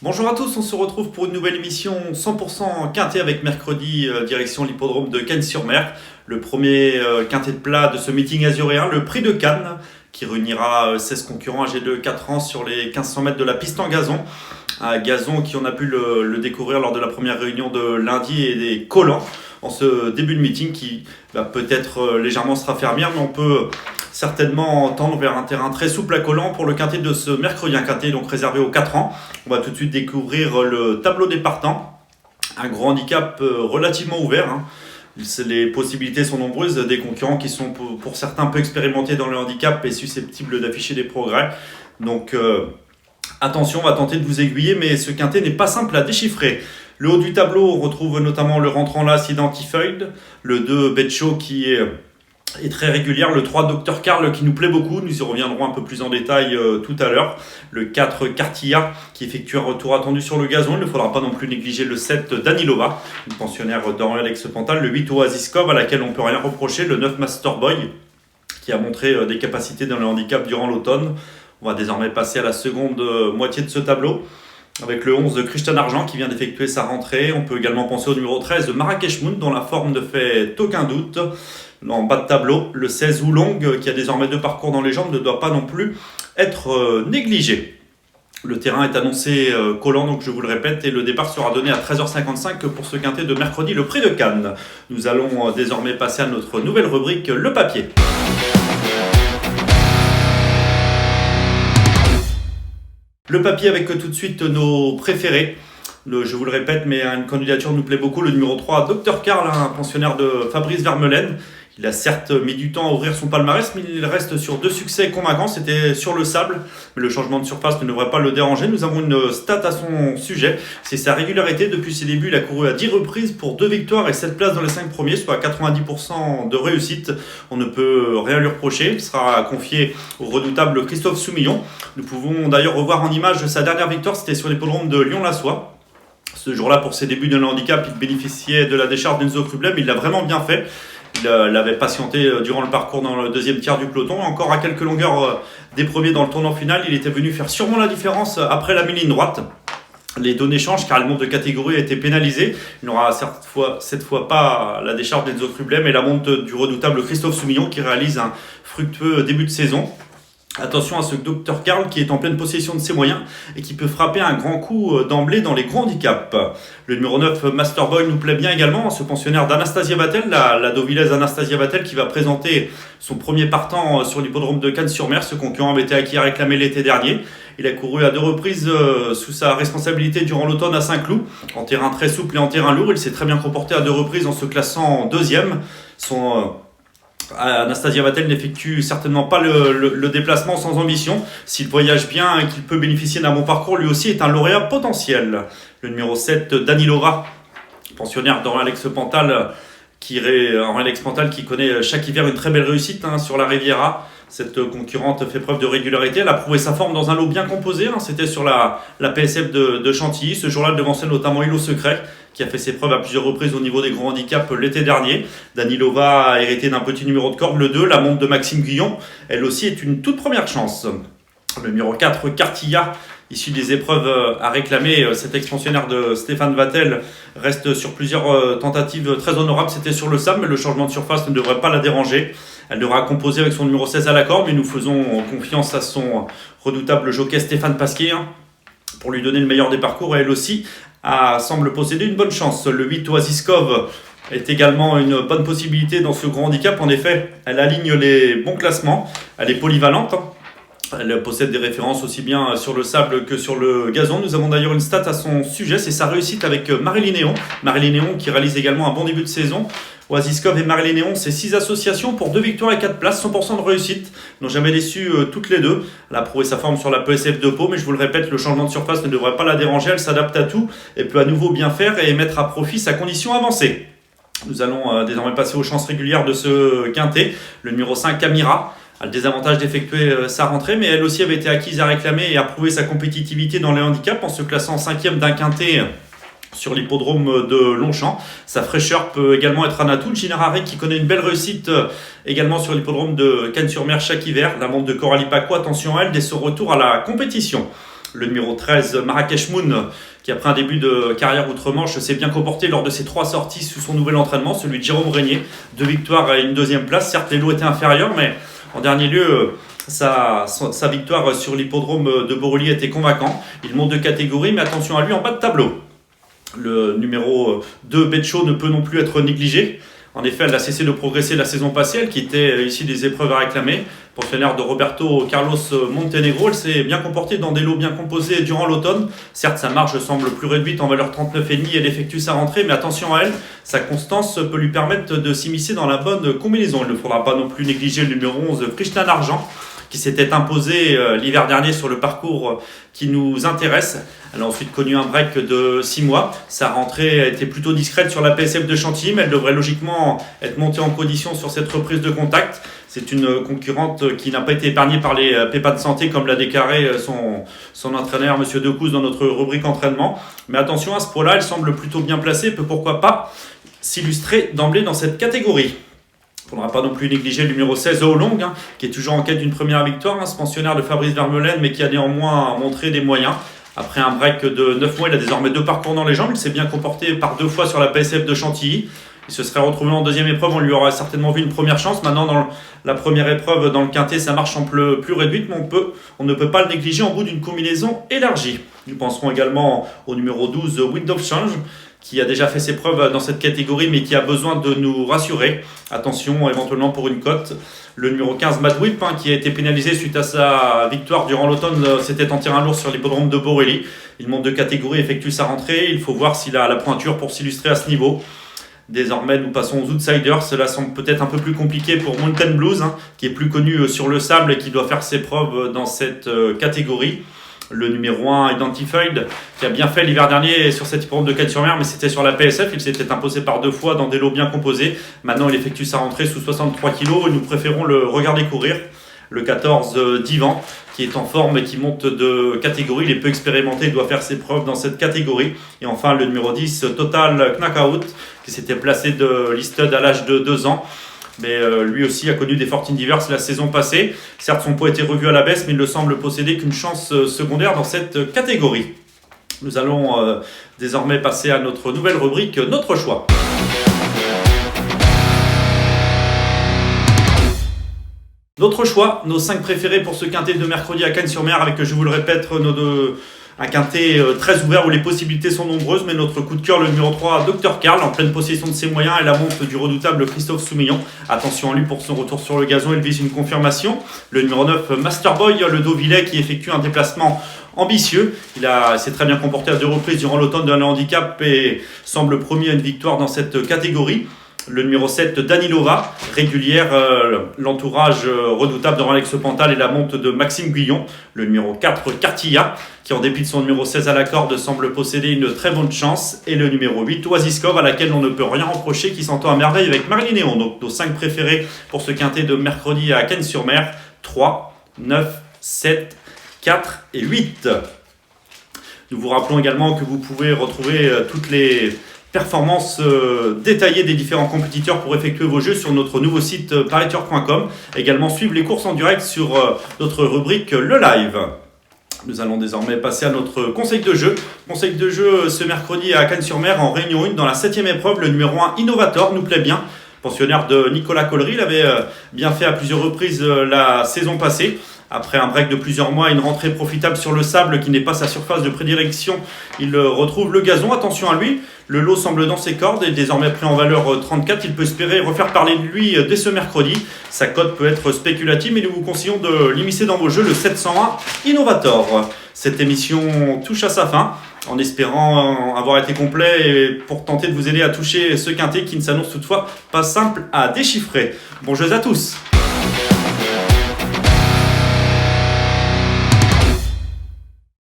Bonjour à tous, on se retrouve pour une nouvelle émission 100% quintet avec mercredi direction l'hippodrome de Cannes-sur-Mer. Le premier quintet de plat de ce meeting azuréen, le prix de Cannes, qui réunira 16 concurrents âgés de 4 ans sur les 1500 mètres de la piste en gazon. Un gazon qui on a pu le découvrir lors de la première réunion de lundi et des collants en ce début de meeting qui va peut-être légèrement se raffermir, mais on peut certainement tendre vers un terrain très souple à collant pour le quintet de ce mercredi, un quintet donc réservé aux 4 ans. On va tout de suite découvrir le tableau des partants, un gros handicap relativement ouvert. Les possibilités sont nombreuses, des concurrents qui sont pour certains peu expérimentés dans le handicap et susceptibles d'afficher des progrès. Donc attention, on va tenter de vous aiguiller, mais ce quintet n'est pas simple à déchiffrer. Le haut du tableau, on retrouve notamment le rentrant l'As Identified, le 2 Betcho qui est très régulière, le 3 Dr Karl qui nous plaît beaucoup, nous y reviendrons un peu plus en détail tout à l'heure, le 4 Cartilla qui effectue un retour attendu sur le gazon, il ne faudra pas non plus négliger le 7 Danilova, une pensionnaire d'Henri-Alex Pantal, le 8 Oasiskov à laquelle on ne peut rien reprocher, le 9 Masterboy qui a montré des capacités dans le handicap durant l'automne. On va désormais passer à la seconde moitié de ce tableau avec le 11 de Christian Argent qui vient d'effectuer sa rentrée. On peut également penser au numéro 13 de Marrakech Moon dont la forme ne fait aucun doute. En bas de tableau, le 16 Oulong qui a désormais 2 parcours dans les jambes ne doit pas non plus être négligé. Le terrain est annoncé collant, donc je vous le répète, et le départ sera donné à 13h55 pour ce quintet de mercredi, le prix de Cannes. Nous allons désormais passer à notre nouvelle rubrique, le papier. Le papier avec tout de suite nos préférés. Je vous le répète, mais une candidature nous plaît beaucoup. Le numéro 3, Dr Karl, un pensionnaire de Fabrice Vermeulen. Il a certes mis du temps à ouvrir son palmarès, mais il reste sur 2 succès convaincants. C'était sur le sable, mais le changement de surface ne devrait pas le déranger. Nous avons une stat à son sujet. C'est sa régularité. Depuis ses débuts, il a couru à 10 reprises pour 2 victoires et 7 places dans les 5 premiers, soit 90% de réussite. On ne peut rien lui reprocher. Il sera confié au redoutable Christophe Soumillon. Nous pouvons d'ailleurs revoir en image sa dernière victoire. C'était sur l'hippodrome de Lyon-la-Soie. Ce jour-là, pour ses débuts de handicap, il bénéficiait de la décharge d'Enzo Krublem. Il l'a vraiment bien fait. Il avait patienté durant le parcours dans le deuxième tiers du peloton. Encore à quelques longueurs des premiers dans le tournant final, il était venu faire sûrement la différence après la mi-ligne droite. Les données changent car le monte de catégorie a été pénalisé. Il n'aura cette fois pas la décharge d'Enzo Krublem et la monte du redoutable Christophe Soumillon qui réalise un fructueux début de saison. Attention à ce Dr Karl qui est en pleine possession de ses moyens et qui peut frapper un grand coup d'emblée dans les gros handicaps. Le numéro 9, Masterboy, nous plaît bien également, ce pensionnaire d'Anastasia Vatel, la deauvillaise Anastasia Vatel qui va présenter son premier partant sur l'hippodrome de Cannes-sur-Mer. Ce concurrent avait été acquis à réclamer l'été dernier. Il a couru à 2 reprises sous sa responsabilité durant l'automne à Saint-Cloud, en terrain très souple et en terrain lourd. Il s'est très bien comporté à 2 reprises en se classant 2e. Anastasia Vatel n'effectue certainement pas le déplacement sans ambition. S'il voyage bien et qu'il peut bénéficier d'un bon parcours, lui aussi est un lauréat potentiel. Le numéro 7, Danilova, pensionnaire d'Henri-Alex Pantal, qui connaît chaque hiver une très belle réussite sur la Riviera. Cette concurrente fait preuve de régularité. Elle a prouvé sa forme dans un lot bien composé. C'était sur la PSF de Chantilly. Ce jour-là, elle devançait notamment Îlot Secret, qui a fait ses preuves à plusieurs reprises au niveau des grands handicaps l'été dernier. Danilova a hérité d'un petit numéro de corde, le 2, la monte de Maxime Guyon. Elle aussi est une toute première chance. Le numéro 4, Cartilla, issu des épreuves à réclamer, cet expansionnaire de Stéphane Vatel reste sur plusieurs tentatives très honorables. C'était sur le sable, mais le changement de surface ne devrait pas la déranger. Elle devra composer avec son numéro 16 à la corde, mais nous faisons confiance à son redoutable jockey Stéphane Pasquier pour lui donner le meilleur des parcours. Et elle aussi semble posséder une bonne chance. Le 8 Oasiskov est également une bonne possibilité dans ce grand handicap. En effet, elle aligne les bons classements. Elle est polyvalente. Elle possède des références aussi bien sur le sable que sur le gazon. Nous avons d'ailleurs une stat à son sujet, c'est sa réussite avec Marélie Néon. Marélie Néon qui réalise également un bon début de saison. Oasiskov et Marélie Néon, c'est 6 associations pour 2 victoires et 4 places, 100% de réussite. N'ont jamais déçu toutes les deux. Elle a prouvé sa forme sur la PSF de Pau, mais je vous le répète, le changement de surface ne devrait pas la déranger. Elle s'adapte à tout et peut à nouveau bien faire et mettre à profit sa condition avancée. Nous allons désormais passer aux chances régulières de ce quintet. Le numéro 5, Camira, a le désavantage d'effectuer sa rentrée, mais elle aussi avait été acquise à réclamer et a prouvé sa compétitivité dans les handicaps en se classant 5e d'un quintet sur l'hippodrome de Longchamp. Sa fraîcheur peut également être un atout. Le Ginarare qui connaît une belle réussite également sur l'hippodrome de Cannes-sur-Mer chaque hiver. La monte de Coralie Paco, attention à elle dès son retour à la compétition. Le numéro 13, Marrakech Moon, qui après un début de carrière outre-Manche s'est bien comporté lors de ses 3 sorties sous son nouvel entraînement, celui de Jérôme Régnier. 2 victoires et une 2e place. Certes, les lots étaient inférieurs, mais en dernier lieu, sa victoire sur l'hippodrome de Borrely était convaincant. Il monte de catégorie, mais attention à lui en bas de tableau. Le numéro 2, Betcho, ne peut non plus être négligé. En effet, elle a cessé de progresser la saison passée, elle quittait ici des épreuves à réclamer. Pensionnaire de Roberto Carlos Montenegro, elle s'est bien comportée dans des lots bien composés durant l'automne. Certes, sa marge semble plus réduite en valeur 39,5 et elle effectue sa rentrée, mais attention à elle, sa constance peut lui permettre de s'immiscer dans la bonne combinaison. Il ne faudra pas non plus négliger le numéro 11, Krishnan Argent, qui s'était imposé l'hiver dernier sur le parcours qui nous intéresse. Elle a ensuite connu un break de 6 mois. Sa rentrée a été plutôt discrète sur la PSF de Chantilly, mais elle devrait logiquement être montée en condition sur cette reprise de contact. C'est une concurrente qui n'a pas été épargnée par les pépins de santé, comme l'a déclaré son entraîneur, M. Decouze, dans notre rubrique entraînement. Mais attention, à ce point-là, elle semble plutôt bien placée, peut pourquoi pas s'illustrer d'emblée dans cette catégorie. Il ne faudra pas non plus négliger le numéro 16, Oolong, qui est toujours en quête d'une première victoire, ce pensionnaire de Fabrice Vermeulen, mais qui a néanmoins montré des moyens. Après un break de 9 mois, il a désormais 2 parcours dans les jambes. Il s'est bien comporté par 2 fois sur la PSF de Chantilly. Il se serait retrouvé en 2e épreuve, on lui aurait certainement vu une première chance. Maintenant, dans la première épreuve, dans le quintet, sa marche semble plus réduite, mais on ne peut pas le négliger en bout d'une combinaison élargie. Nous penserons également au numéro 12, Wind of Change, qui a déjà fait ses preuves dans cette catégorie, mais qui a besoin de nous rassurer. Attention, éventuellement pour une cote. Le numéro 15, Mad Whip, qui a été pénalisé suite à sa victoire durant l'automne, s'était en terrain lourd sur l'hippodrome de Borrely. Il monte de catégorie, effectue sa rentrée. Il faut voir s'il a la pointure pour s'illustrer à ce niveau. Désormais, nous passons aux outsiders. Cela semble peut-être un peu plus compliqué pour Mountain Blues, qui est plus connu sur le sable et qui doit faire ses preuves dans cette catégorie. Le numéro 1, Identified, qui a bien fait l'hiver dernier sur cette hippodrome de Cannes-sur-Mer, mais c'était sur la PSF. Il s'était imposé par 2 fois dans des lots bien composés. Maintenant, il effectue sa rentrée sous 63 kg et nous préférons le regarder courir. Le 14, Divan, qui est en forme et qui monte de catégorie. Il est peu expérimenté, il doit faire ses preuves dans cette catégorie. Et enfin, le numéro 10, Total Knockout, qui s'était placé de listed à l'âge de 2 ans. Mais lui aussi a connu des fortunes diverses la saison passée. Certes, son poids a été revu à la baisse, mais il ne semble posséder qu'une chance secondaire dans cette catégorie. Nous allons désormais passer à notre nouvelle rubrique, Notre choix. Notre choix, nos 5 préférés pour ce quintet de mercredi à Cannes-sur-Mer, avec, je vous le répète, un quintet très ouvert où les possibilités sont nombreuses, mais notre coup de cœur, le numéro 3, Dr Karl, en pleine possession de ses moyens, et la monte du redoutable Christophe Soumillon. Attention à lui pour son retour sur le gazon, il vise une confirmation. Le numéro 9, Masterboy, le Deauvillais, qui effectue un déplacement ambitieux. Il s'est très bien comporté à 2 reprises durant l'automne d'un handicap et semble promis à une victoire dans cette catégorie. Le numéro 7, Danilova, régulière, l'entourage redoutable de Alex Pantal et la monte de Maxime Guillon. Le numéro 4, Cartilla, qui en dépit de son numéro 16 à la corde semble posséder une très bonne chance. Et le numéro 8, Oasiskov, à laquelle on ne peut rien reprocher, qui s'entend à merveille avec Marilyn Néon. Donc nos 5 préférés pour ce quintet de mercredi à Cannes-sur-Mer, 3, 9, 7, 4 et 8. Nous vous rappelons également que vous pouvez retrouver toutes les performances détaillées des différents compétiteurs pour effectuer vos jeux sur notre nouveau site pariture.com. Également suivre les courses en direct sur notre rubrique Le Live. Nous allons désormais passer à notre conseil de jeu. Conseil de jeu ce mercredi à Cannes-sur-Mer en Réunion 1 dans la 7e épreuve. Le numéro 1, Innovator, nous plaît bien. Pensionnaire de Nicolas Collery, il avait bien fait à plusieurs reprises la saison passée. Après un break de plusieurs mois et une rentrée profitable sur le sable qui n'est pas sa surface de prédilection, il retrouve le gazon. Attention à lui, le lot semble dans ses cordes et désormais pris en valeur 34. Il peut espérer refaire parler de lui dès ce mercredi. Sa cote peut être spéculative, mais nous vous conseillons de l'immiscer dans vos jeux, le 701 Innovator. Cette émission touche à sa fin, en espérant avoir été complet et pour tenter de vous aider à toucher ce quintet qui ne s'annonce toutefois pas simple à déchiffrer. Bon jeu à tous!